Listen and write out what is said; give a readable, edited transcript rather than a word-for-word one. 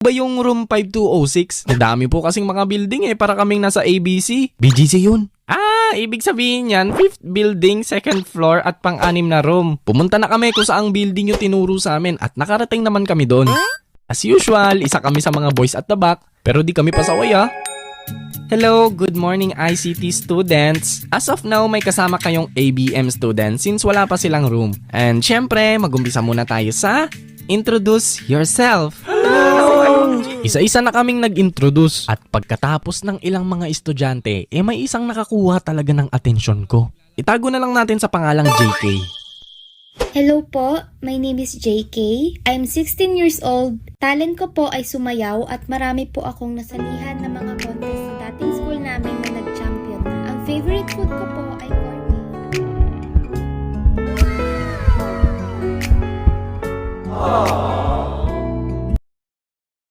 ba yung room 5206? Nadami po kasing mga building para kaming nasa ABC. BGC yun. Ibig sabihin yan, 5th building, 2nd floor at pang-anim na room. Pumunta na kami kung saang building yung tinuro sa amin at nakarating naman kami doon. As usual, isa kami sa mga boys at the back, pero di kami pasaway Hello, good morning ICT students. As of now, may kasama kayong ABM students since wala pa silang room. And syempre, mag-umpisa muna tayo sa introduce yourself. Hello! Isa-isa na kaming nag-introduce at pagkatapos ng ilang mga estudyante, may isang nakakuha talaga ng atensyon ko. Itago na lang natin sa pangalang JK. Hello po, my name is JK. I'm 16 years old. Talent ko po ay sumayaw at marami po akong nasalihan ng mga contest sa dating school namin na nag-champion na. Ang favorite food ko po ay corned beef.